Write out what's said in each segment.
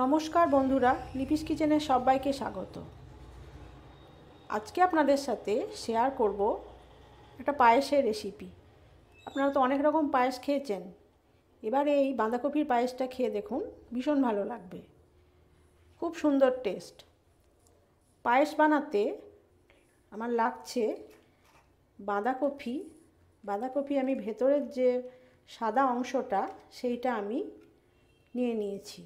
নমস্কার বন্ধুরা, লিপিস কিচেনে সবাইকে স্বাগত। আজকে আপনাদের সাথে শেয়ার করব একটা পায়েসের রেসিপি। আপনারা তো অনেক রকম পায়েস খেয়েছেন, এবারে এই বাঁধাকপির পায়েসটা খেয়ে দেখুন, ভীষণ ভালো লাগবে, খুব সুন্দর টেস্ট। পায়েস বানাতে আমার লাগছে বাঁধাকপি আমি ভেতরের যে সাদা অংশটা সেইটা আমি নিয়ে নিয়েছি।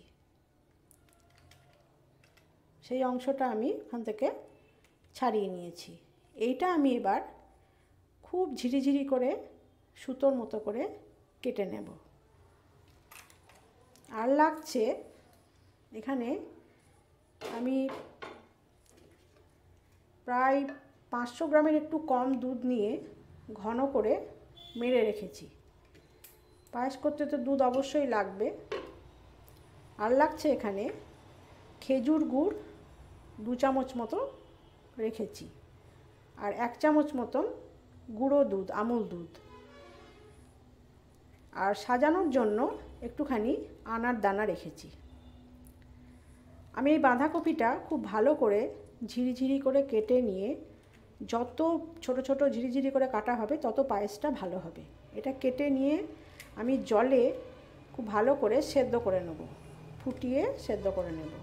সেই অংশটা আমি ওখান থেকে ছাড়িয়ে নিয়েছি। এইটা আমি এবার খুব ঝিরিঝিরি করে সুতোর মতো করে কেটে নেব। আর লাগছে এখানে আমি প্রায় 500 গ্রামের একটু কম দুধ নিয়ে ঘন করে মেরে রেখেছি। পায়েস করতে তো দুধ অবশ্যই লাগবে। আর লাগছে এখানে খেজুর গুড় 2 চামচ মতো রেখেছি, আর 1 চামচ মতন গুঁড়ো দুধ, আমুল দুধ, আর সাজানোর জন্য একটুখানি আনার দানা রেখেছি। আমি এই বাঁধাকপিটা খুব ভালো করে ঝিরিঝিরি করে কেটে নিয়ে, যত ছোট ছোট ঝিরিঝিরি করে কাটা হবে তত পায়েসটা ভালো হবে। এটা কেটে নিয়ে আমি জলে খুব ভালো করে সেদ্ধ করে নেব, ফুটিয়ে সেদ্ধ করে নেব।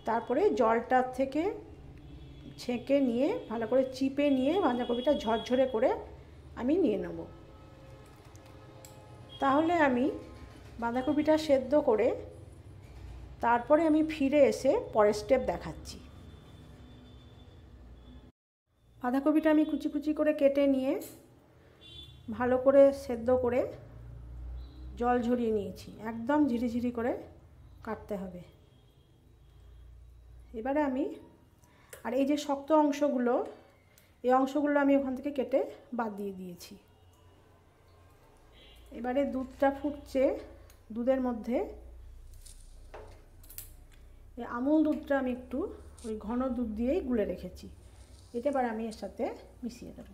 তারপরে জলটার থেকে ছেঁকে নিয়ে ভালো করে চিপে নিয়ে বাঁধাকপিটা ঝরঝরে করে আমি নিয়ে নেব। তাহলে আমি বাঁধাকপিটা সেদ্ধ করে তারপরে আমি ফিরে এসে পরের স্টেপ দেখাচ্ছি। বাঁধাকপিটা আমি কুচি কুচি করে কেটে নিয়ে ভালো করে সেদ্ধ করে জল ঝরিয়ে নিয়েছি। একদম ঝিরিঝিরি করে কাটতে হবে। এবারে আমি আর এই যে শক্ত অংশগুলো, এই অংশগুলো আমি ওখান থেকে কেটে বাদ দিয়ে দিয়েছি। এবারে দুধটা ফুটছে, দুধের মধ্যে এই আমুল দুধটা আমি একটু ওই ঘন দুধ দিয়েই গুলে রেখেছি, এটা এবার আমি এর সাথে মিশিয়ে দেবো।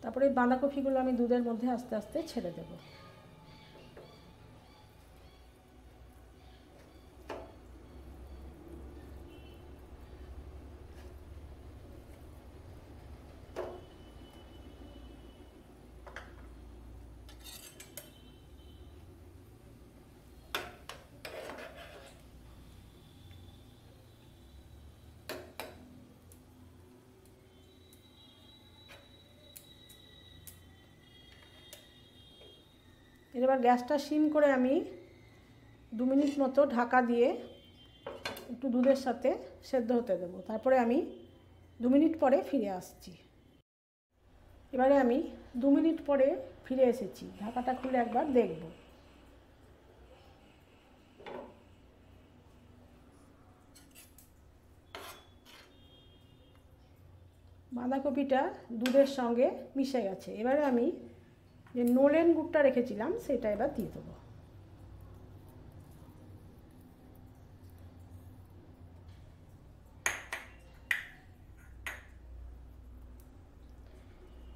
তারপরে বাঁধাকপিগুলো আমি দুধের মধ্যে আস্তে আস্তে ছেড়ে দেবো। এবার গ্যাসটা সিম করে আমি 2 মিনিট মতো ঢাকা দিয়ে একটু দুধের সাথে সেদ্ধ হতে দেবো। তারপরে আমি 2 মিনিট পরে ফিরে আসছি। এবারে আমি 2 মিনিট পরে ফিরে এসেছি, ঢাকাটা খুলে একবার দেখব। বাঁধাকপিটা দুধের সঙ্গে মিশে গেছে। এবারে আমি যে নলেন গুড়টা রেখেছিলাম সেটা এবার দিয়ে দেবো।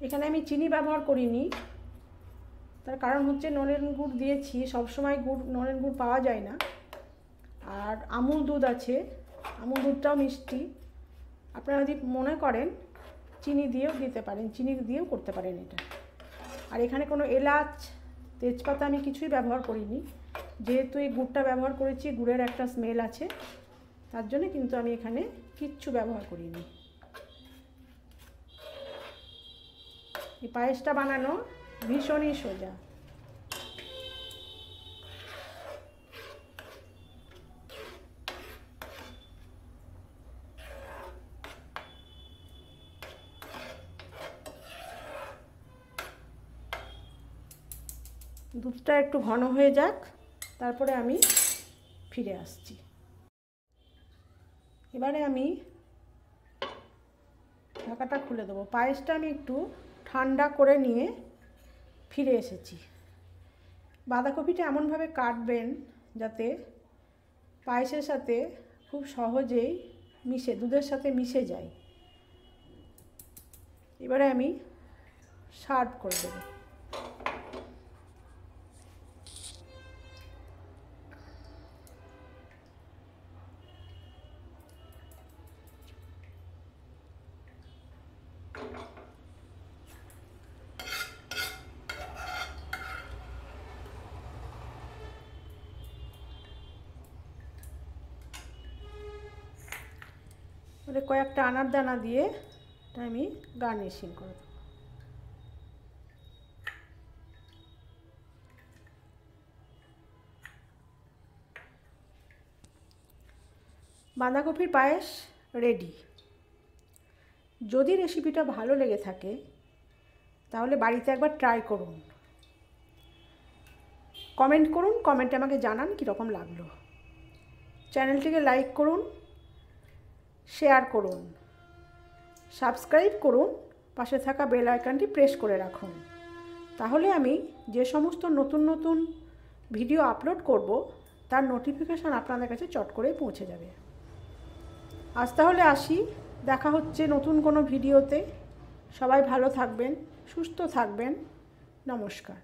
এখানে আমি চিনি ব্যবহার করিনি, তার কারণ হচ্ছে নলেন গুড় দিয়েছি, সবসময় নলেন গুড় পাওয়া যায় না। আর আমুল দুধ আছে, আমুল দুধটাও মিষ্টি। আপনারা যদি মনে করেন চিনি দিয়েও দিতে পারেন, চিনি দিয়েও করতে পারেন এটা। আর এখানে কোনো এলাচ, তেজপাতা আমি কিছুই ব্যবহার করিনি, যেহেতু এই গুড়টা ব্যবহার করেছি, গুড়ের একটা স্মেল আছে, তার জন্য কিন্তু আমি এখানে কিচ্ছু ব্যবহার করিনি। এই পায়েসটা বানানো ভীষণই সোজা। দুধটা একটু ঘন হয়ে যাক, তারপরে আমি ফিরে আসছি। এবারে আমি ঢাকাটা খুলে দেবো। পায়েসটা আমি একটু ঠান্ডা করে নিয়ে ফিরে এসেছি। বাঁধাকপিটা এমনভাবে কাটবেন যাতে পায়েসের সাথে খুব সহজেই দুধের সাথে মিশে যায়। এবারে আমি সার্ভ করে দেব। কয়েকটা আনার দানা দিয়ে এটা আমি গার্নিশিং করে দেব। বাঁধাকপির পায়েস রেডি। যদি রেসিপিটা ভালো লেগে থাকে তাহলে বাড়িতে একবার ট্রাই করুন, কমেন্ট করুন, কমেন্টে আমাকে জানান কীরকম লাগলো। চ্যানেলটিকে লাইক করুন, শেয়ার করুন, সাবস্ক্রাইব করুন, পাশে থাকা বেল আইকনটি প্রেস করে রাখুন। তাহলে আমি যে সমস্ত নতুন নতুন ভিডিও আপলোড করব তার নোটিফিকেশান আপনাদের কাছে চট করে পৌঁছে যাবে। আজ তাহলে আসি, দেখা হচ্ছে নতুন কোনো ভিডিওতে। সবাই ভালো থাকবেন, সুস্থ থাকবেন। নমস্কার।